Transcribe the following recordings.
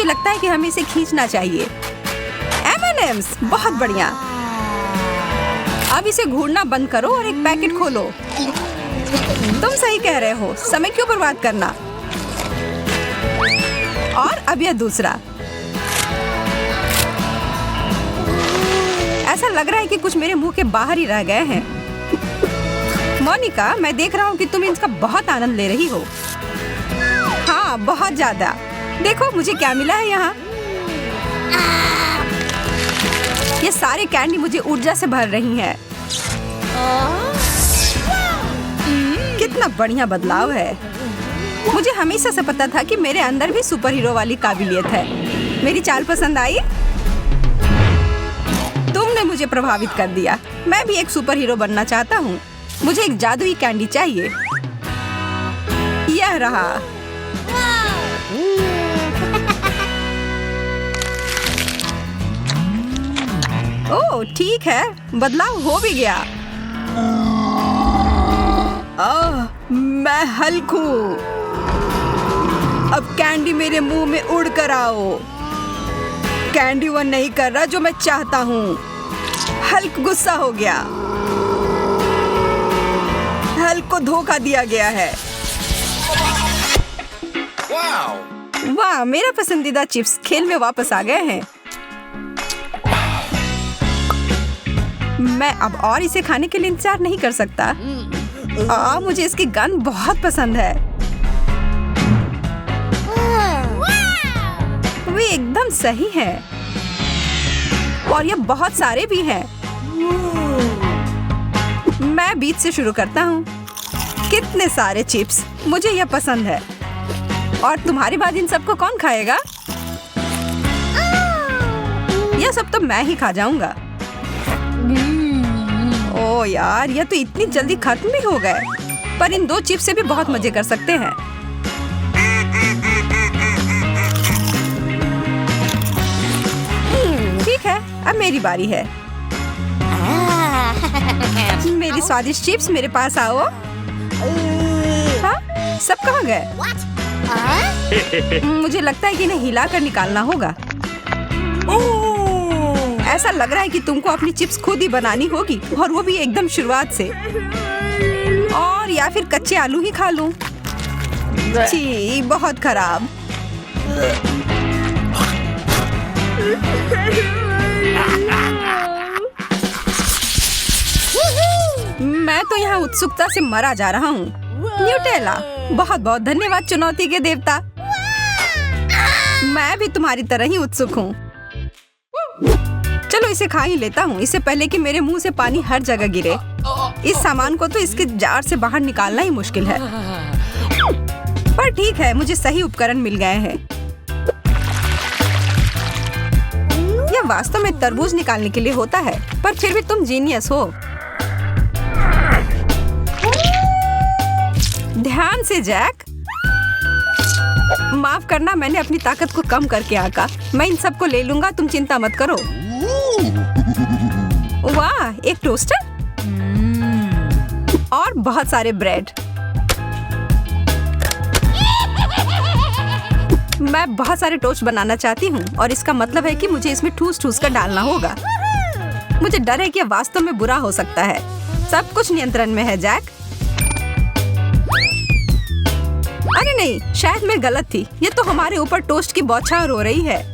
मुझे लगता है कि हमें इसे खींचना चाहिए। M&M's, बहुत बढ़िया। अब इसे घूरना बंद करो और एक पैकेट खोलो। तुम सही कह रहे हो, समय क्यों बर्बाद करना। और अब यह दूसरा। ऐसा लग रहा है कि कुछ मेरे मुंह के बाहर ही रह गए हैं। मोनिका, मैं देख रहा हूँ कि तुम इसका बहुत आनंद ले रही हो। हाँ, बहुत ज्यादा। देखो मुझे क्या मिला है यहाँ। ये सारे कैंडी मुझे ऊर्जा से भर रही हैं। कितना बढ़िया बदलाव है। मुझे हमेशा से पता था कि मेरे अंदर भी सुपर हीरो वाली काबिलियत है। मेरी चाल पसंद आई? तुमने मुझे प्रभावित कर दिया। मैं भी एक सुपर हीरो बनना चाहता हूँ। मुझे एक जादुई कैंडी चाहिए। यह रहा। ओह, ठीक है, बदलाव हो भी गया। मैं हल्क हूँ। अब कैंडी मेरे मुंह में उड़ कर आओ। कैंडी वो नहीं कर रहा जो मैं चाहता हूँ। हल्क गुस्सा हो गया। हल्क को धोखा दिया गया है। वाह, मेरा पसंदीदा चिप्स खेल में वापस आ गए हैं। मैं अब और इसे खाने के लिए इंतजार नहीं कर सकता। मुझे इसकी गंध बहुत पसंद है। वे एकदम सही है और ये बहुत सारे भी हैं। मैं बीच से शुरू करता हूँ। कितने सारे चिप्स, मुझे यह पसंद है। और तुम्हारे बाद इन सबको कौन खाएगा? यह सब तो मैं ही खा जाऊंगा। ओह यार, यह तो इतनी जल्दी खत्म भी हो गए। पर इन 2 चिप्स से भी बहुत मजे कर सकते हैं। ठीक है, अब मेरी बारी है। मेरी स्वादिष्ट चिप्स मेरे पास आओ। हाँ? सब कहाँ गए? मुझे लगता है कि इन्हें हिलाकर निकालना होगा। ऐसा लग रहा है कि तुमको अपनी चिप्स खुद ही बनानी होगी, और वो भी एकदम शुरुआत से। और या फिर कच्चे आलू ही खा लूं। छी, बहुत खराब। मैं तो यहाँ उत्सुकता से मरा जा रहा हूँ। न्यूटेला, बहुत बहुत धन्यवाद चुनौती के देवता। मैं भी तुम्हारी तरह ही उत्सुक हूँ। चलो इसे खा ही लेता हूँ, इससे पहले कि मेरे मुंह से पानी हर जगह गिरे। इस सामान को तो इसके जार से बाहर निकालना ही मुश्किल है। पर ठीक है, मुझे सही उपकरण मिल गए हैं। यह वास्तव में तरबूज निकालने के लिए होता है, पर फिर भी तुम जीनियस हो। ध्यान से जैक। माफ करना, मैंने अपनी ताकत को कम करके आका। मैं इन सबको ले लूंगा, तुम चिंता मत करो। वाह, एक टोस्टर और बहुत सारे ब्रेड। मैं बहुत सारे टोस्ट बनाना चाहती हूँ, और इसका मतलब है कि मुझे इसमें ठूस ठूस कर डालना होगा। मुझे डर है कि यह वास्तव में बुरा हो सकता है। सब कुछ नियंत्रण में है जैक। अरे नहीं, शायद मैं गलत थी। ये तो हमारे ऊपर टोस्ट की बौछार हो रही है।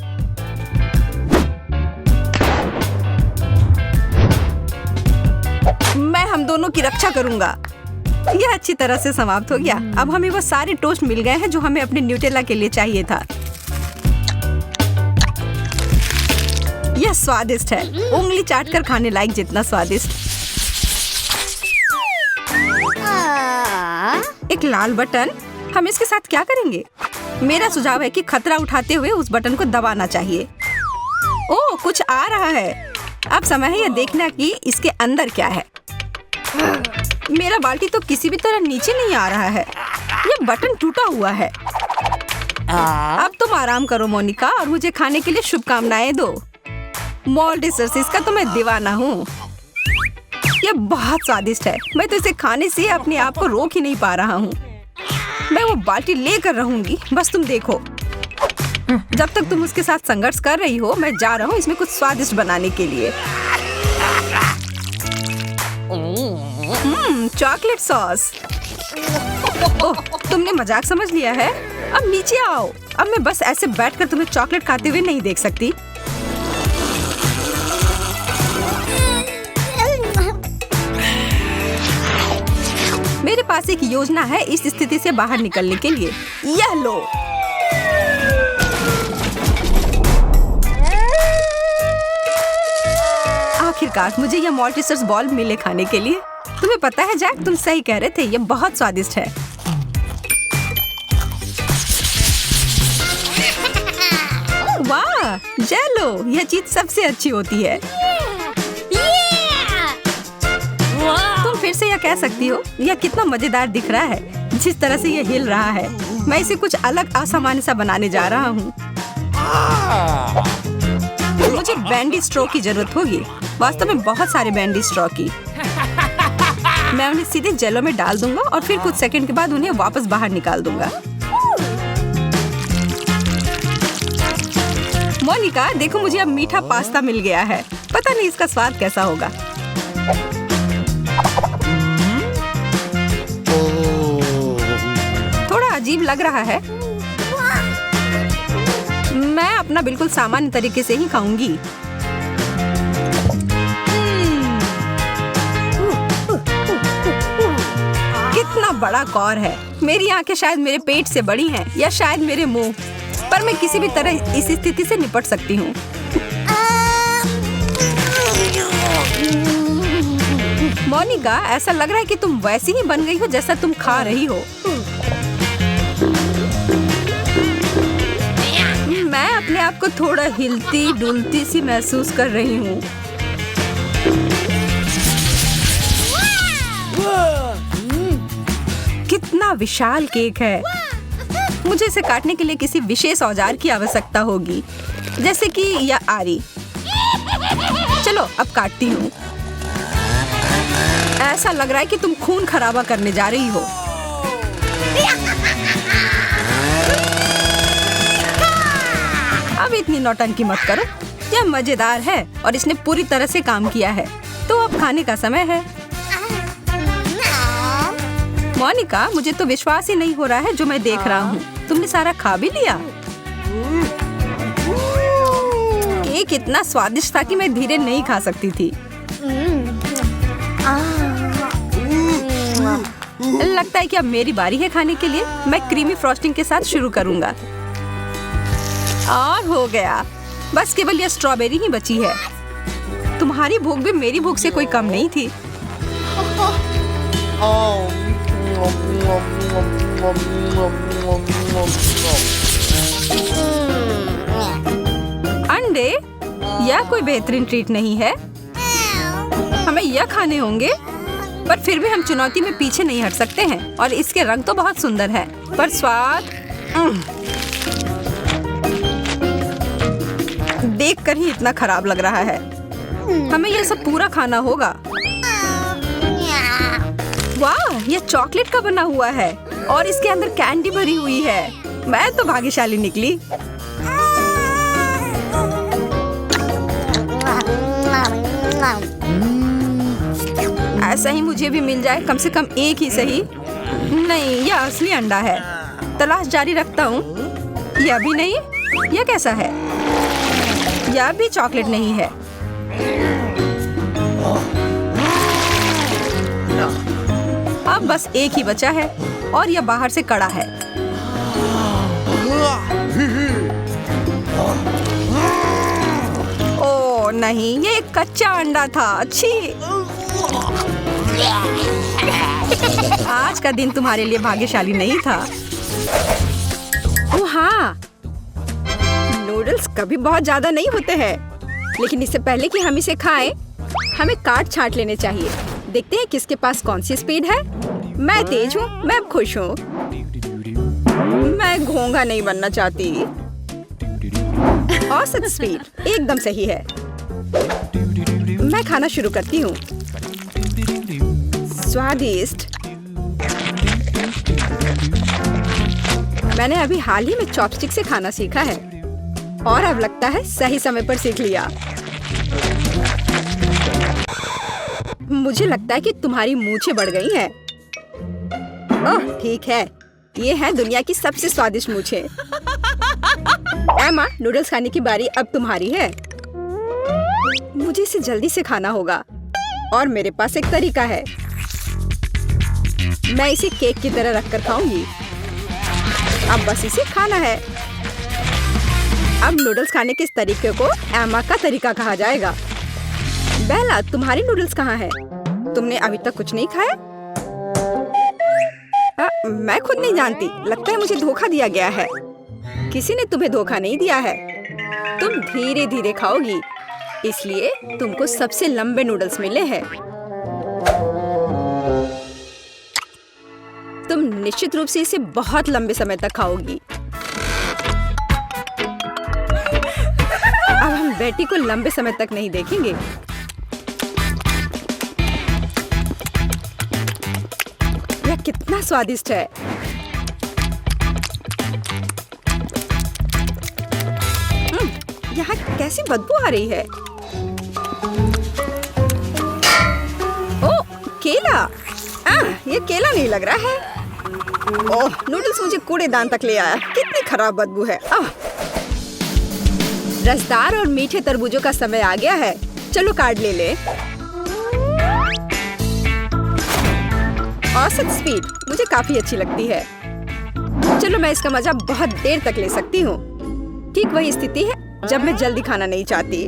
मैं हम दोनों की रक्षा करूंगा। यह अच्छी तरह से समाप्त हो गया। अब हमें वो सारे टोस्ट मिल गए हैं जो हमें अपने न्यूटेला के लिए चाहिए था। यह स्वादिष्ट है, उंगली चाटकर खाने लायक जितना स्वादिष्ट। एक लाल बटन, हम इसके साथ क्या करेंगे? मेरा सुझाव है कि खतरा उठाते हुए उस बटन को दबाना चाहिए। ओह, कुछ आ रहा है। अब समय है यह देखना कि इसके अंदर क्या है। मेरा बाल्टी तो किसी भी तरह नीचे नहीं आ रहा है। यह बटन टूटा हुआ है। अब तुम आराम करो मोनिका, और मुझे खाने के लिए शुभकामनाएं दो। मॉल्टिसर्स का तो मैं दीवाना हूँ। यह बहुत स्वादिष्ट है। मैं तो इसे खाने से अपने आप को रोक ही नहीं पा रहा हूँ। मैं वो बाल्टी लेकर रहूंगी, बस तुम देखो। जब तक तुम उसके साथ संघर्ष कर रही हो, मैं जा रहा हूँ इसमें कुछ स्वादिष्ट बनाने के लिए। Chocolate sauce. ओह, तुमने मजाक समझ लिया है। अब नीचे आओ। अब मैं बस ऐसे बैठकर तुम्हें चॉकलेट खाते हुए नहीं देख सकती। मेरे पास एक योजना है इस स्थिति से बाहर निकलने के लिए। यह लो। आखिरकार मुझे यह मॉल्टीसर्स बॉल मिले खाने के लिए। तुम्हें पता है जैक, तुम सही कह रहे थे, यह बहुत स्वादिष्ट है। वाह, जेलो, यह चीज सबसे अच्छी होती है। तुम फिर से यह कह सकती हो, यह कितना मजेदार दिख रहा है जिस तरह से यह हिल रहा है। मैं इसे कुछ अलग असामान्य सा बनाने जा रहा हूँ। मुझे बैंडी स्ट्रो की जरूरत होगी, वास्तव में बहुत सारे बैंडी स्ट्रो की। मैं उन्हें सीधे जेलो में डाल दूंगा और फिर कुछ सेकंड के बाद उन्हें वापस बाहर निकाल दूंगा। मोनिका, देखो मुझे अब मीठा पास्ता मिल गया है। पता नहीं इसका स्वाद कैसा होगा। थोड़ा अजीब लग रहा है। मैं अपना बिल्कुल सामान्य तरीके से ही खाऊंगी। कितना बड़ा कौर है। मेरी आंखें शायद मेरे पेट से बड़ी हैं या शायद मेरे मुंह, पर मैं किसी भी तरह इस स्थिति से निपट सकती हूँ। मोनिका, ऐसा लग रहा है कि तुम वैसी ही बन गई हो जैसा तुम खा रही हो। मैं अपने आप को थोड़ा हिलती डुलती सी महसूस कर रही हूँ। कितना विशाल केक है। मुझे इसे काटने के लिए किसी विशेष औजार की आवश्यकता होगी, जैसे कि यह आरी। चलो अब काटती हूँ। ऐसा लग रहा है कि तुम खून खराबा करने जा रही हो। अब इतनी नौटंकी मत करो। यह मजेदार है और इसने पूरी तरह से काम किया है। तो अब खाने का समय है। मोनिका, मुझे तो विश्वास ही नहीं हो रहा है जो मैं देख रहा हूँ। तुमने सारा खा भी लिया। केक इतना स्वादिष्ट था कि मैं धीरे नहीं खा सकती थी। लगता है कि अब मेरी बारी है खाने के लिए। मैं क्रीमी फ्रॉस्टिंग के साथ शुरू करूंगा। और हो गया। बस केवल यह स्ट्रॉबेरी ही बची है। तुम्हारी भूख भी मेरी भूख से कोई कम नहीं थी। अंडे, यह कोई बेहतरीन ट्रीट नहीं है। हमें यह खाने होंगे, पर फिर भी हम चुनौती में पीछे नहीं हट सकते हैं। और इसके रंग तो बहुत सुंदर है, पर स्वाद देखकर ही इतना खराब लग रहा है। हमें यह सब पूरा खाना होगा। वाह, यह चॉकलेट का बना हुआ है और इसके अंदर कैंडी भरी हुई है। मैं तो भाग्यशाली निकली। ऐसा ही मुझे भी मिल जाए, कम से कम एक ही सही। नहीं, यह असली अंडा है। तलाश जारी रखता हूँ। यह भी नहीं। यह कैसा है? यह भी चॉकलेट नहीं है। अब बस एक ही बचा है और यह बाहर से कड़ा है। ओह नहीं, ये एक कच्चा अंडा था। अच्छी। आज का दिन तुम्हारे लिए भाग्यशाली नहीं था। ओह हाँ, नूडल्स कभी बहुत ज्यादा नहीं होते हैं, लेकिन इससे पहले कि हम इसे खाएं, हमें काट छांट लेने चाहिए। देखते हैं किसके पास कौन सी स्पीड है। मैं तेज हूँ, मैं खुश हूँ। मैं घोंघा नहीं बनना चाहती। औसत स्पीड एकदम सही है। मैं खाना शुरू करती हूँ। स्वादिष्ट। मैंने अभी हाल ही में चॉपस्टिक से खाना सीखा है। और अब लगता है सही समय पर सीख लिया। मुझे लगता है कि तुम्हारी मूंछें बढ़ गई हैं। ओह ठीक है, ये है दुनिया की सबसे स्वादिष्ट मूंछें। एमा, नूडल्स खाने की बारी अब तुम्हारी है। मुझे इसे जल्दी से खाना होगा और मेरे पास एक तरीका है। मैं इसे केक की तरह रखकर खाऊंगी। अब बस इसे खाना है। अब नूडल्स खाने के इस तरीके को एमा का तरीका कहा जाएगा। बेला, तुम्हारी नूडल्स कहाँ है? तुमने अभी तक कुछ नहीं खाया? मैं खुद नहीं जानती। लगता है मुझे धोखा दिया गया है। किसी ने तुम्हें धोखा नहीं दिया है। तुम धीरे धीरे खाओगी, इसलिए तुमको सबसे लंबे नूडल्स मिले हैं। तुम निश्चित रूप से इसे बहुत लंबे समय तक खाओगी। अब हम बेटी को लंबे समय तक नहीं देखेंगे। यह कितना स्वादिष्ट है। यहाँ कैसी बदबू आ रही है। ओह, केला। ये केला नहीं लग रहा है। ओह, नूडल्स मुझे कूड़ेदान तक ले आया। कितनी खराब बदबू है। रसदार और मीठे तरबूजों का समय आ गया है। चलो कार्ड ले ले। औसत स्पीड मुझे काफी अच्छी लगती है। चलो मैं इसका मजा बहुत देर तक ले सकती हूँ। ठीक वही स्थिति है जब मैं जल्दी खाना नहीं चाहती।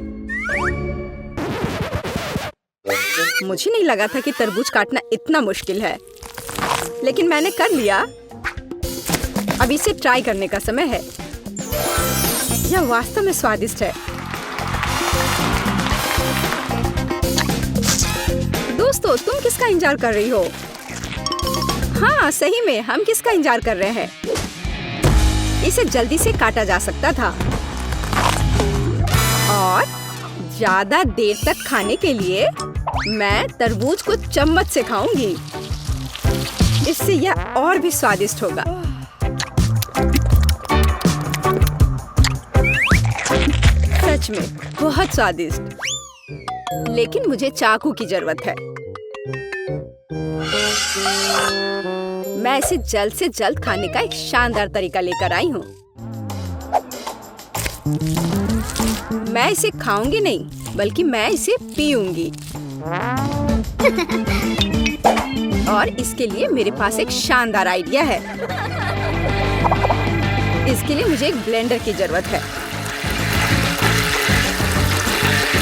मुझे नहीं लगा था कि तरबूज काटना इतना मुश्किल है, लेकिन मैंने कर लिया। अब इसे ट्राई करने का समय है। यह वास्तव में स्वादिष्ट है। दोस्तों, तुम किसका इंतजार कर रही हो? हाँ, सही में हम किसका इंतजार कर रहे हैं? इसे जल्दी से काटा जा सकता था और ज्यादा देर तक खाने के लिए मैं तरबूज को चम्मच से खाऊंगी। इससे यह और भी स्वादिष्ट होगा। सच में बहुत स्वादिष्ट। लेकिन मुझे चाकू की जरूरत है। मैं इसे जल्द से जल्द खाने का एक शानदार तरीका लेकर आई हूँ। मैं इसे खाऊंगी नहीं, बल्कि मैं इसे पीऊंगी। और इसके लिए मेरे पास एक शानदार आइडिया है। इसके लिए मुझे एक ब्लेंडर की जरूरत है।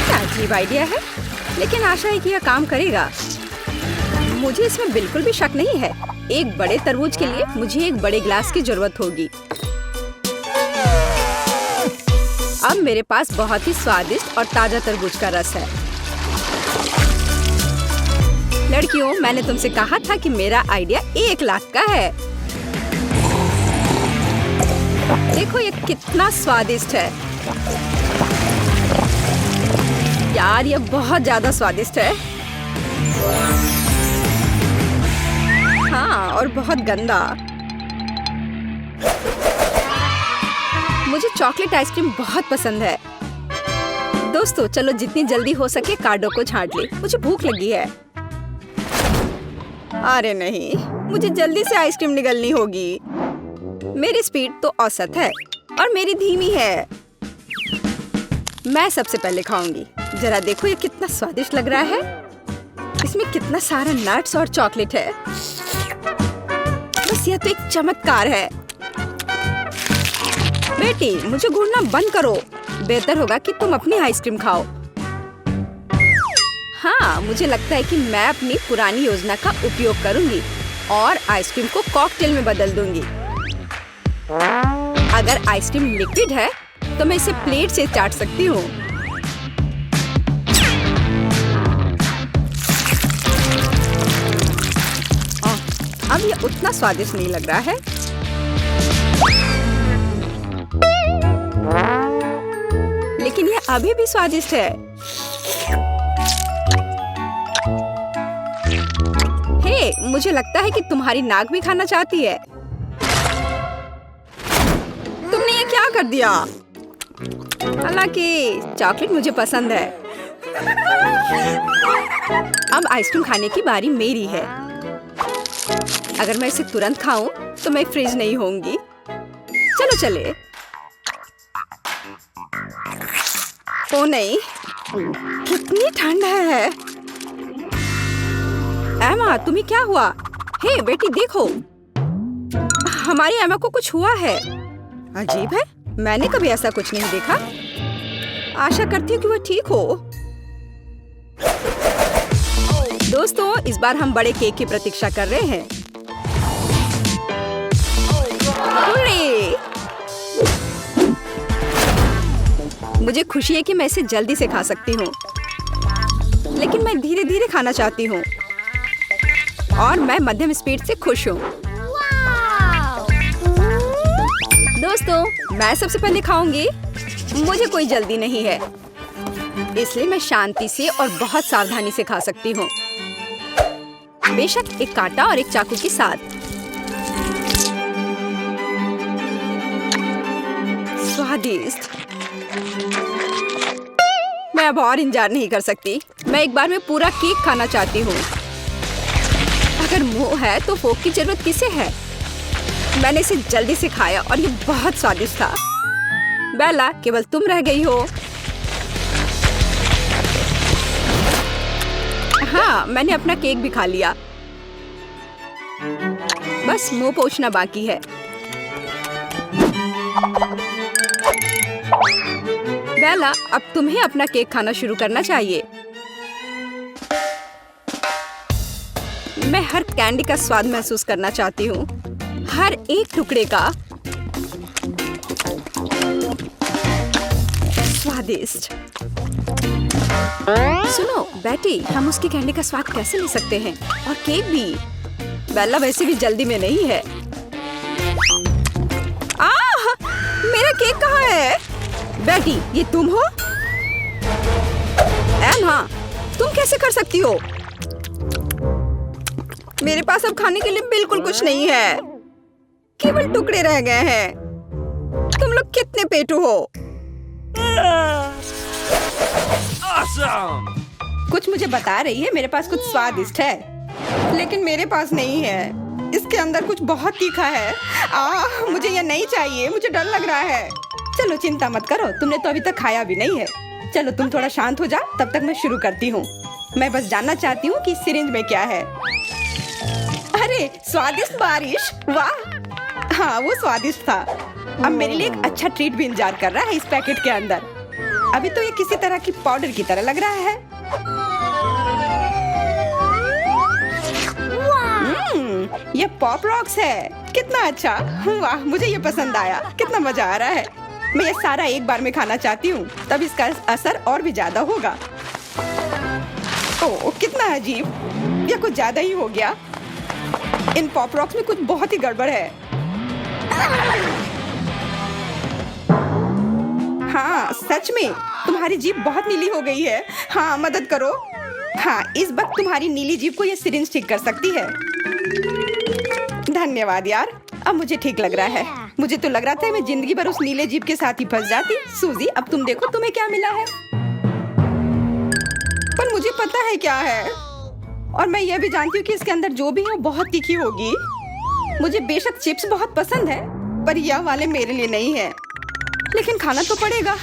क्या अजीब आइडिया है, लेकिन आशा है कि यह काम करेगा। मुझे इसमें बिल्कुल भी शक नहीं है। एक बड़े तरबूज के लिए मुझे एक बड़े ग्लास की जरूरत होगी। अब मेरे पास बहुत ही स्वादिष्ट और ताजा तरबूज का रस है। लड़कियों, मैंने तुमसे कहा था कि मेरा आइडिया 1 लाख का है। देखो ये कितना स्वादिष्ट है। यार, ये बहुत ज्यादा स्वादिष्ट है। हाँ, और बहुत गंदा। मुझे चॉकलेट आइसक्रीम बहुत पसंद है। दोस्तों, चलो जितनी जल्दी हो सके कार्डों को छांट ले। मुझे भूख लगी है। अरे नहीं, मुझे जल्दी से आइसक्रीम निगलनी होगी। मेरी स्पीड तो औसत है और मेरी धीमी है। मैं सबसे पहले खाऊंगी। जरा देखो ये कितना स्वादिष्ट लग रहा है। इसमें कितना सारा नट्स और चॉकलेट है। बस यह तो एक चमत्कार है। बेटी, मुझे घूरना बंद करो। बेहतर होगा कि तुम अपनी आइसक्रीम खाओ। हाँ, मुझे लगता है कि मैं अपनी पुरानी योजना का उपयोग करूंगी और आइसक्रीम को कॉकटेल में बदल दूंगी। अगर आइसक्रीम लिक्विड है तो मैं इसे प्लेट से चाट सकती हूँ। अब ये उतना स्वादिष्ट नहीं लग रहा है। लेकिन ये अभी भी स्वादिष्ट है। हे, मुझे लगता है कि तुम्हारी नाक भी खाना चाहती है। तुमने ये क्या कर दिया? हालांकि चॉकलेट मुझे पसंद है। अब आइसक्रीम खाने की बारी मेरी है। अगर मैं इसे तुरंत खाऊं तो मैं फ्रीज नहीं होंगी। चलो चले। ओ नहीं, कितनी ठंड है। एमा, तुम्हें क्या हुआ? हे बेटी देखो, हमारी एमा को कुछ हुआ है। अजीब है, मैंने कभी ऐसा कुछ नहीं देखा। आशा करती हूँ कि वो ठीक हो। दोस्तों, इस बार हम बड़े केक की प्रतीक्षा कर रहे हैं। मुझे खुशी है कि मैं इसे जल्दी से खा सकती हूँ, लेकिन मैं धीरे धीरे खाना चाहती हूँ और मैं मध्यम स्पीड से खुश हूँ। दोस्तों, मैं सबसे पहले खाऊंगी। मुझे कोई जल्दी नहीं है, इसलिए मैं शांति से और बहुत सावधानी से खा सकती हूँ, बेशक एक कांटा और एक चाकू के साथ। स्वादिष्ट। मैं अब और इंतजार नहीं कर सकती। मैं एक बार में पूरा केक खाना चाहती हूँ। अगर मुंह है तो फोक की जरूरत किसे है? मैंने इसे जल्दी से खाया और ये बहुत स्वादिष्ट था। बेला, केवल तुम रह गई हो। हाँ, मैंने अपना केक भी खा लिया। बस मुंह पोंछना बाकी है। बेला, अब तुम्हें अपना केक खाना शुरू करना चाहिए। मैं हर कैंडी का स्वाद महसूस करना चाहती हूँ, हर एक टुकड़े का। स्वादिष्ट। सुनो बेटी, हम उसकी कैंडी का स्वाद कैसे ले सकते हैं? और केक भी। बेला वैसे भी जल्दी में नहीं है। मेरा केक कहाँ है? बेटी, ये तुम हो? एमा, तुम कैसे कर सकती हो? मेरे पास अब खाने के लिए बिल्कुल कुछ नहीं है, केवल टुकड़े रह गए हैं। तुम लोग कितने पेटू हो? Awesome! कुछ मुझे बता रही है मेरे पास कुछ स्वादिष्ट है, लेकिन मेरे पास नहीं है। इसके अंदर कुछ बहुत तीखा है। मुझे ये नहीं चाहिए, मुझे डर लग रहा है। चलो चिंता मत करो, तुमने तो अभी तक खाया भी नहीं है। चलो तुम थोड़ा शांत हो जाओ, तब तक मैं शुरू करती हूँ। मैं बस जानना चाहती हूँ कि सिरिंज में क्या है। अरे स्वादिष्ट बारिश, वाह! हाँ, वो स्वादिष्ट था। अब मेरे लिए एक अच्छा ट्रीट भी इंतजार कर रहा है इस पैकेट के अंदर। अभी तो ये किसी तरह की पाउडर की तरह लग रहा है। ये पॉप रॉक्स है। कितना अच्छा! वाह, मुझे ये पसंद आया। कितना मजा आ रहा है। मैं ये सारा एक बार में खाना चाहती हूँ, तब इसका असर और भी ज्यादा होगा। ओह, कितना अजीब! ये कुछ ज्यादा ही हो गया। इन पॉप रॉक्स में कुछ बहुत ही गड़बड़ है। हाँ, सच में तुम्हारी जीभ बहुत नीली हो गई है। हाँ, मदद करो। हाँ, इस वक्त तुम्हारी नीली जीभ को ये सिरिंज ठीक कर सकती है। धन्यवाद यार, अब मुझे ठीक लग रहा है। मुझे तो लग रहा था मैं जिंदगी भर उस नीले जीभ के साथ ही फंस जाती। सूजी, अब तुम देखो तुम्हें क्या मिला है। पर मुझे पता है क्या है, और मैं यह भी जानती हूँ कि इसके अंदर जो भी है वो बहुत तीखी होगी। मुझे बेशक चिप्स बहुत पसंद है, पर यह वाले मेरे लिए नहीं है, लेकिन खाना तो पड़ेगा।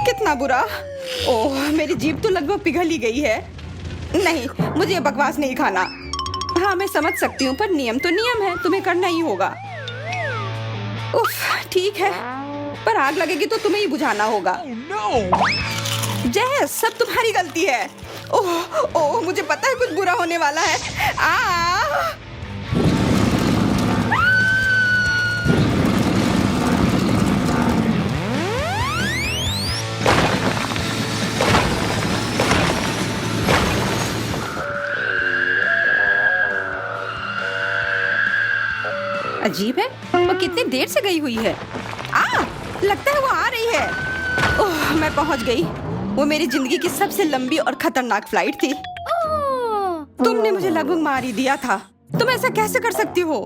कितना बुरा! ओह, मेरी जीभ तो लगभग पिघल ही गई है। नहीं, मुझे बकवास नहीं खाना। हाँ, मैं समझ सकती हूँ, पर नियम तो नियम है, तुम्हें करना ही होगा। उफ, ठीक है, पर आग लगेगी तो तुम्हें ही बुझाना होगा। जय, सब तुम्हारी गलती है। ओह ओह, मुझे पता है कुछ बुरा होने वाला है। अजीब है, वो कितनी देर से गई हुई है। लगता है वो आ रही है। ओह, मैं पहुंच गई। वो मेरी जिंदगी की सबसे लंबी और खतरनाक फ्लाइट थी। तुमने मुझे लगभग मार ही दिया था। तुम ऐसा कैसे कर सकती हो?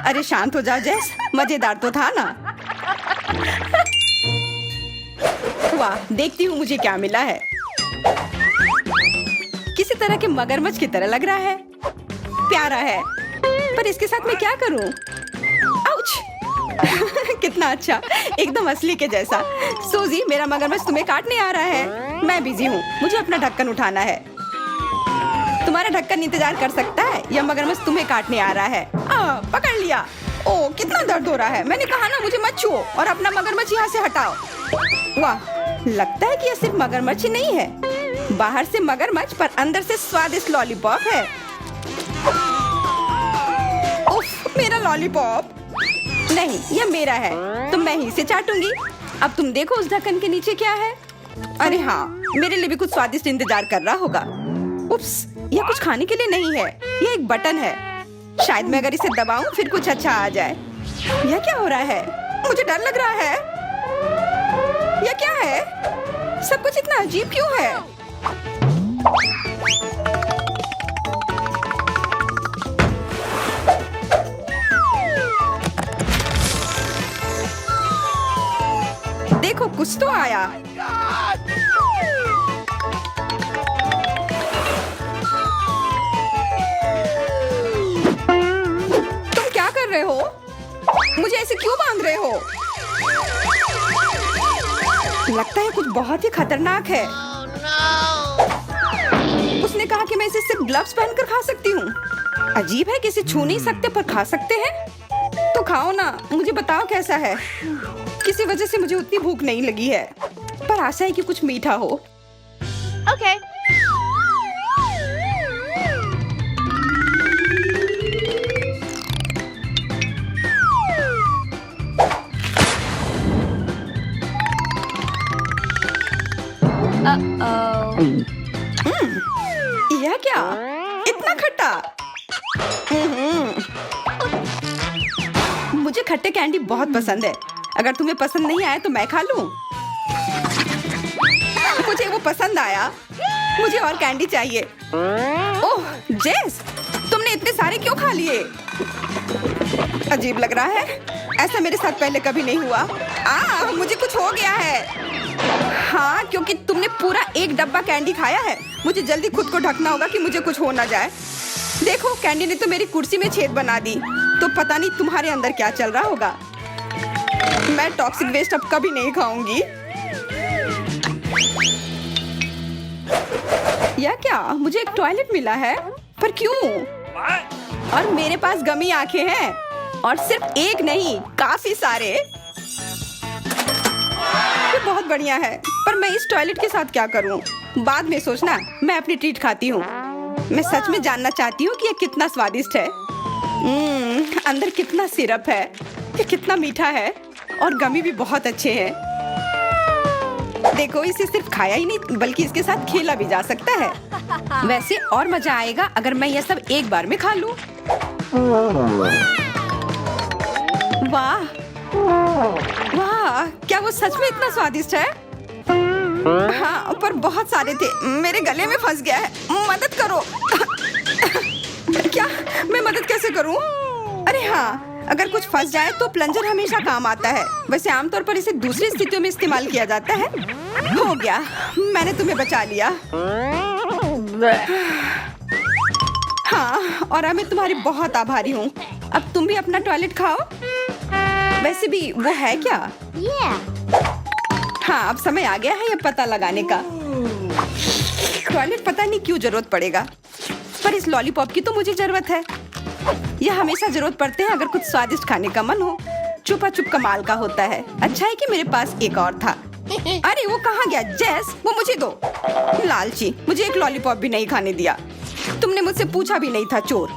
अरे शांत हो जाओ जैस, मजेदार तो था ना। वाह, देखती हूँ मुझे क्या मिला है। किसी तरह के मगरमच्छ की तरह लग रहा है। प्यारा है, पर इसके साथ मैं क्या करूँ? आउच! कितना अच्छा, एकदम असली के जैसा। सूजी, मेरा मगरमच्छ तुम्हें काटने आ रहा है। मैं बिजी हूँ, मुझे अपना ढक्कन उठाना है। तुम्हारा ढक्कन इंतजार कर सकता है? यह मगरमच्छ तुम्हें काटने आ रहा है। पकड़ लिया। ओह, कितना दर्द हो रहा है। मैंने कहा ना मुझे मत छुओ और अपना मगरमच्छ यहाँ से हटाओ। वाह, लगता है कि यह सिर्फ मगरमच्छ ही नहीं है। बाहर से मगरमच्छ पर अंदर से स्वादिष्ट लॉलीपॉप है। उफ, मेरा लॉलीपॉप। नहीं, यह मेरा है, तो मैं ही इसे चाटूंगी। अब तुम देखो उस ढक्कन के नीचे क्या है। अरे हाँ, मेरे लिए भी कुछ स्वादिष्ट इंतजार कर रहा होगा। उप्स, यह कुछ खाने के लिए नहीं है, यह एक बटन है। शायद मैं अगर इसे दबाऊं फिर कुछ अच्छा आ जाए। यह क्या हो रहा है? मुझे डर लग रहा है। यह क्या है? सब कुछ इतना अजीब क्यों है? देखो, कुछ तो आया। तुम क्या कर रहे हो? मुझे ऐसे क्यों बांध रहे हो? लगता है कुछ बहुत ही खतरनाक है। उसने कहा कि मैं इसे सिर्फ ग्लव्स पहनकर खा सकती हूँ। अजीब है कि इसे छू नहीं सकते पर खा सकते हैं। तो खाओ ना, मुझे बताओ कैसा है। किसी वजह से मुझे उतनी भूख नहीं लगी है, पर आशा है कि कुछ मीठा हो। Okay. Uh-oh. यह क्या? इतना खट्टा? मुझे खट्टे कैंडी बहुत पसंद है। अगर तुम्हें पसंद नहीं आया तो मैं खा लूं। मुझे वो पसंद आया। मुझे और कैंडी चाहिए। ओह जेस, तुमने इतने सारे क्यों खा लिए? अजीब लग रहा है, ऐसा मेरे साथ पहले कभी नहीं हुआ। मुझे कुछ हो गया है। हाँ, क्योंकि तुमने पूरा एक डब्बा कैंडी खाया है। मुझे जल्दी खुद को ढकना होगा कि मुझे कुछ हो ना जाए। देखो, कैंडी ने तो मेरी कुर्सी में छेद बना दी। तो पता नहीं तुम्हारे अंदर क्या चल रहा होगा। मैं टॉक्सिक वेस्ट अब कभी नहीं खाऊंगी। या क्या? मुझे एक टॉयलेट मिला है, पर क्यों? और मेरे पास गमी आंखें हैं, और सिर्फ एक नहीं, काफी सारे। ये बहुत बढ़िया है, पर मैं इस टॉयलेट के साथ क्या करूं? बाद में सोचना, मैं अपनी ट्रीट खाती हूँ। मैं सच में जानना चाहती हूँ कि ये कितना स्वादिष्ट है। अंदर कितना सिरप है, ये कितना मीठा है, और गमी भी बहुत अच्छे हैं। देखो, इसे सिर्फ खाया ही नहीं बल्कि इसके साथ खेला भी जा सकता है। वैसे और मजा आएगा अगर मैं यह सब एक बार में खा लूं। वाह वाह, क्या वो सच में इतना स्वादिष्ट है? हाँ, पर बहुत सारे थे, मेरे गले में फंस गया है। मदद करो। क्या? मैं मदद कैसे करूं? अरे हाँ, अगर कुछ फंस जाए तो प्लंजर हमेशा काम आता है। वैसे आमतौर पर इसे दूसरी स्थितियों में इस्तेमाल किया जाता है। हो गया, मैंने तुम्हें बचा लिया। हाँ, और मैं तुम्हारी बहुत आभारी हूँ। अब तुम भी अपना टॉयलेट खाओ। वैसे भी वो है क्या? हाँ, अब समय आ गया है ये पता लगाने का। टॉयलेट पता नहीं क्यों जरूरत पड़ेगा, पर इस लॉलीपॉप की तो मुझे जरूरत है। यह हमेशा जरूरत पड़ते हैं अगर कुछ स्वादिष्ट खाने का मन हो। छुपा छुप कमाल का होता है। अच्छा है कि मेरे पास एक और था। अरे वो कहाँ गया? जेस, वो मुझे दो। लालची, मुझे एक लॉलीपॉप भी नहीं खाने दिया। तुमने मुझसे पूछा भी नहीं था, चोर।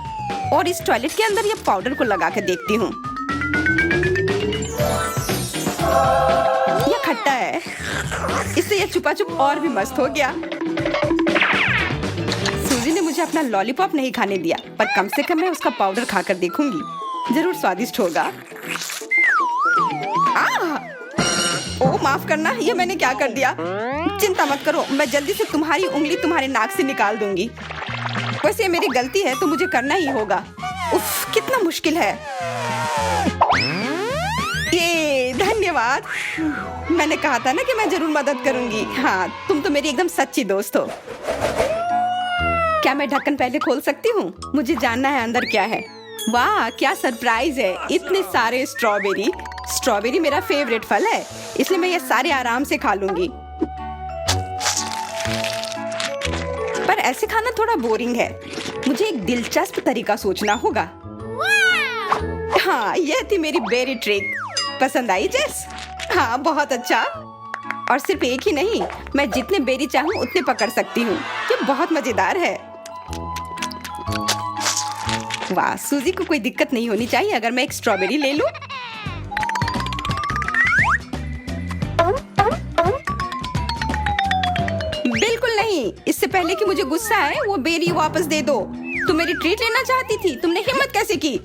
और इस टॉयलेट के अंदर ये पाउडर को लगा के देखती हूँ। यह खट्टा है, इससे यह छुपा छुप और भी मस्त हो गया। सूजी ने मुझे अपना लॉलीपॉप नहीं खाने दिया, पर कम से कम मैं उसका पाउडर खाकर देखूंगी। जरूर स्वादिष्ट होगा। ओह माफ करना, ये मैंने क्या कर दिया? चिंता मत करो, मैं जल्दी से तुम्हारी उंगली तुम्हारे नाक से निकाल दूंगी। वैसे ये मेरी गलती है तो मुझे करना ही होगा। उफ, कितना मुश्किल है ये। धन्यवाद। धन्यवाद। मैंने कहा था ना कि मैं जरूर मदद करूंगी। हाँ, तुम तो मेरी एकदम सच्ची दोस्त हो। क्या मैं ढक्कन पहले खोल सकती हूँ? मुझे जानना है अंदर क्या है। वाह, क्या सरप्राइज है! इतने सारे स्ट्रॉबेरी। स्ट्रॉबेरी मेरा फेवरेट फल है, इसलिए मैं ये सारे आराम से खा लूंगी। पर ऐसे खाना थोड़ा बोरिंग है। मुझे एक दिलचस्प तरीका सोचना होगा। हाँ, यह थी मेरी बेरी ट्रिक। पसंद आई जेस? हाँ, बहुत अच्छा। और सिर्फ एक ही नहीं, मैं जितने बेरी चाहूँ उतने पकड़ सकती हूँ। ये बहुत मजेदार है। वाह, सूजी को कोई दिक्कत नहीं होनी चाहिए अगर मैं एक स्ट्रॉबेरी ले लूं। बिल्कुल नहीं। इससे पहले कि मुझे गुस्सा आए, वो बेरी वापस दे दो। तुम मेरी ट्रीट लेना चाहती थी, तुमने हिम्मत कैसे की?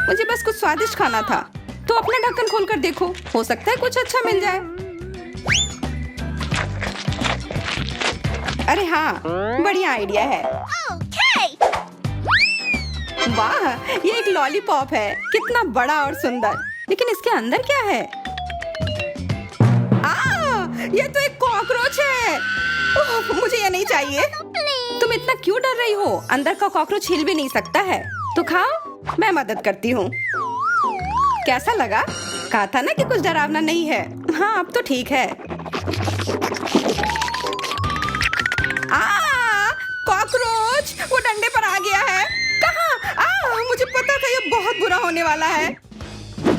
मुझे बस कुछ स्वादिष्ट खाना था। तो अपना ढक्कन खोलकर देखो, हो सकता है कुछ अच्छा मिल जाए। अरे हाँ, बढ़िया आइडिया है। वाह, ये एक लॉलीपॉप है। कितना बड़ा और सुंदर। लेकिन इसके अंदर क्या है? ये तो एक कॉकरोच है। मुझे ये नहीं चाहिए। तुम इतना क्यों डर रही हो? अंदर का कॉकरोच हिल भी नहीं सकता है। तो खाओ, मैं मदद करती हूँ। कैसा लगा? कहा था ना कि कुछ डरावना नहीं है। हाँ, अब तो ठीक है। कॉकरोच वो डंडे पर आ गया है। कहाँ? मुझे पता था ये बहुत बुरा होने वाला है।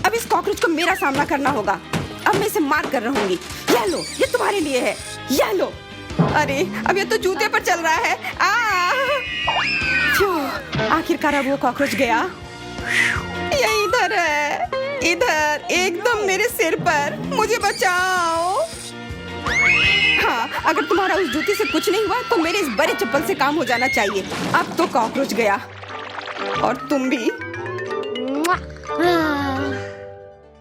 अब इस कॉकरोच को मेरा सामना करना होगा। अब मैं इसे मार कर रहूंगी। ये लो, ये तुम्हारे लिए है। ये लो। अरे, अब ये तो जूते पर चल रहा है। आखिरकार अब वो कॉकरोच गया। ये इधर है, इधर, एकदम मेरे सिर पर। मुझे बचाओ। हाँ, अगर तुम्हारा उस जूती से कुछ नहीं हुआ तो मेरे इस बड़े चप्पल से काम हो जाना चाहिए। अब तो कॉकरोच गया और तुम भी।